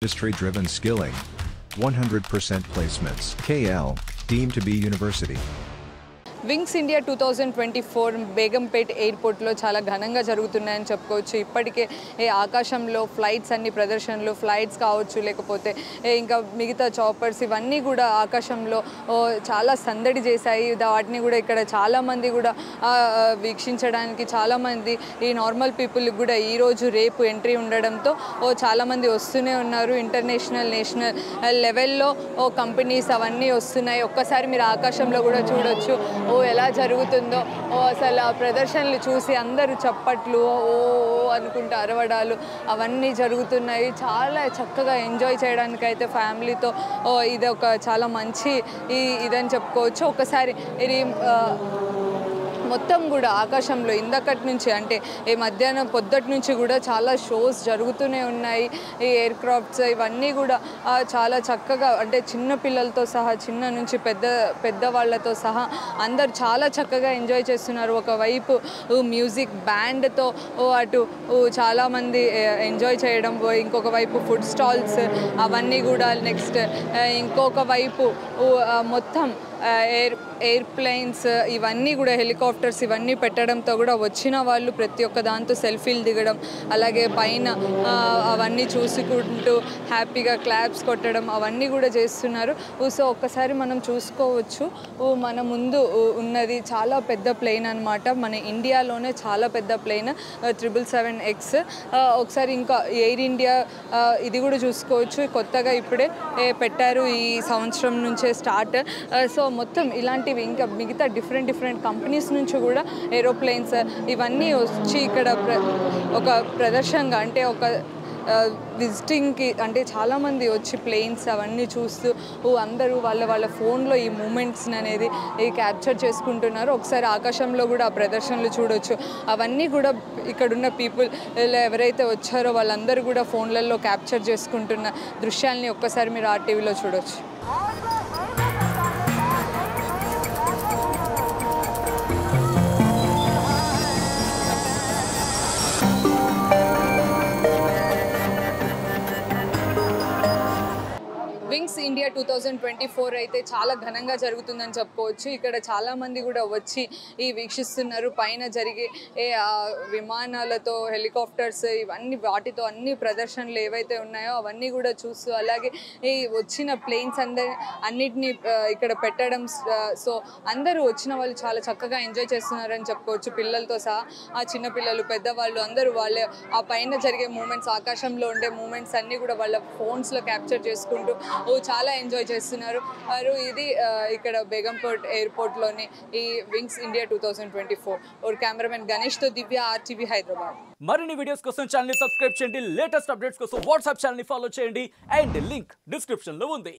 Industry-driven skilling. 100% placements. KL, deemed to be university. Wings India 2024 Begumpet ఎయిర్పోర్ట్లో చాలా ఘనంగా జరుగుతున్నాయని చెప్పుకోవచ్చు. ఇప్పటికే ఆకాశంలో ఫ్లైట్స్ అన్ని ప్రదర్శనలు, ఫ్లైట్స్ కావచ్చు, లేకపోతే ఇంకా మిగతా చాపర్స్ ఇవన్నీ కూడా ఆకాశంలో చాలా సందడి చేశాయి. వాటిని కూడా ఇక్కడ చాలామంది కూడా వీక్షించడానికి చాలామంది ఈ నార్మల్ పీపుల్కి కూడా ఈరోజు రేపు ఎంట్రీ ఉండడంతో చాలామంది వస్తూనే ఉన్నారు. ఇంటర్నేషనల్, నేషనల్ లెవెల్లో కంపెనీస్ అవన్నీ వస్తున్నాయి. ఒక్కసారి మీరు ఆకాశంలో కూడా చూడొచ్చు ఎలా జరుగుతుందో. అసలు ఆ ప్రదర్శనలు చూసి అందరూ చప్పట్లు అనుకుంటూ అరవడాలు అవన్నీ జరుగుతున్నాయి. చాలా చక్కగా ఎంజాయ్ చేయడానికైతే ఫ్యామిలీతో ఇది ఒక చాలా మంచి ఇదని చెప్పుకోవచ్చు. ఒకసారి ఇది మొత్తం కూడా ఆకాశంలో ఇందకటి నుంచి అంటే ఈ మధ్యాహ్నం పొద్దుటి నుంచి కూడా చాలా షోస్ జరుగుతూనే ఉన్నాయి. ఈ ఎయిర్ క్రాఫ్ట్స్ ఇవన్నీ కూడా చాలా చక్కగా అంటే చిన్న పిల్లలతో సహా, చిన్న నుంచి పెద్దవాళ్ళతో సహా అందరు చాలా చక్కగా ఎంజాయ్ చేస్తున్నారు. ఒకవైపు మ్యూజిక్ బ్యాండ్తో అటు చాలామంది ఎంజాయ్ చేయడం, ఇంకొక వైపు ఫుడ్ స్టాల్స్ అవన్నీ కూడా, నెక్స్ట్ ఇంకొక వైపు మొత్తం ఎయిర్ప్లేన్స్ ఇవన్నీ కూడా, హెలికాప్టర్స్ ఇవన్నీ పెట్టడంతో కూడా వచ్చిన వాళ్ళు ప్రతి ఒక్క దాంతో సెల్ఫీలు దిగడం, అలాగే పైన అవన్నీ చూసుకుంటూ హ్యాపీగా క్లాప్స్ కొట్టడం అవన్నీ కూడా చేస్తున్నారు. సో ఒక్కసారి మనం చూసుకోవచ్చు, మన ముందు ఉన్నది చాలా పెద్ద ప్లేన్ అనమాట. మన ఇండియాలోనే చాలా పెద్ద ప్లేన్ 777X. ఒకసారి ఇంకా ఎయిర్ ఇండియా ఇది కూడా చూసుకోవచ్చు, కొత్తగా ఇప్పుడే పెట్టారు, ఈ సంవత్సరం నుంచే స్టార్ట్. సో మొత్తం ఇలాంటివి ఇంకా మిగతా డిఫరెంట్ కంపెనీస్ నుంచి కూడా ఏరోప్లేన్స్ ఇవన్నీ వచ్చి ఇక్కడ ఒక ప్రదర్శనగా అంటే ఒక విజిటింగ్కి అంటే చాలామంది వచ్చి ప్లేన్స్ అవన్నీ చూస్తూ అందరూ వాళ్ళ ఫోన్లో ఈ మూమెంట్స్ అనేది క్యాప్చర్ చేసుకుంటున్నారు. ఒకసారి ఆకాశంలో కూడా ఆ ప్రదర్శనలు చూడొచ్చు. అవన్నీ కూడా ఇక్కడున్న పీపుల్ ఎవరైతే వచ్చారో వాళ్ళందరూ కూడా ఫోన్లలో క్యాప్చర్ చేసుకుంటున్న దృశ్యాల్ని ఒక్కసారి మీరు ఆర్టీవీలో చూడొచ్చు. వింగ్స్ ఇండియా 2024 అయితే చాలా ఘనంగా జరుగుతుందని చెప్పుకోవచ్చు. ఇక్కడ చాలామంది కూడా వచ్చి వీక్షిస్తున్నారు. పైన జరిగే విమానాలతో, హెలికాప్టర్స్ ఇవన్నీ వాటితో అన్ని ప్రదర్శనలు ఏవైతే ఉన్నాయో అవన్నీ కూడా చూస్తూ, అలాగే ఈ వచ్చిన ప్లేన్స్ అన్నిటినీ ఇక్కడ పెట్టడం. సో అందరూ వచ్చిన వాళ్ళు చాలా చక్కగా ఎంజాయ్ చేస్తున్నారని చెప్పుకోవచ్చు. పిల్లలతో సహా ఆ చిన్నపిల్లలు, పెద్దవాళ్ళు అందరూ వాళ్ళ ఆ పైన జరిగే మూమెంట్స్, ఆకాశంలో ఉండే మూమెంట్స్ అన్నీ కూడా వాళ్ళ ఫోన్స్లో క్యాప్చర్ చేసుకుంటూ చాలా ఎంజాయ్ చేస్తున్నారు. ఇది ఇక్కడ బేగంపేట్ ఎయిర్పోర్ట్లోని ఈ వింగ్స్ ఇండియా 2024. కెమెరామెన్ గణేష్తో దివ్య, RTV హైదరాబాద్. మరిన్ని వీడియోస్ కోసం ఛానల్ ని సబ్స్క్రైబ్ చేయండి. లేటెస్ట్ అప్డేట్స్ కోసం వాట్సాప్ ఛానల్ ని ఫాలో చేయండి. అండ్ లింక్ డిస్క్రిప్షన్ లో ఉంది.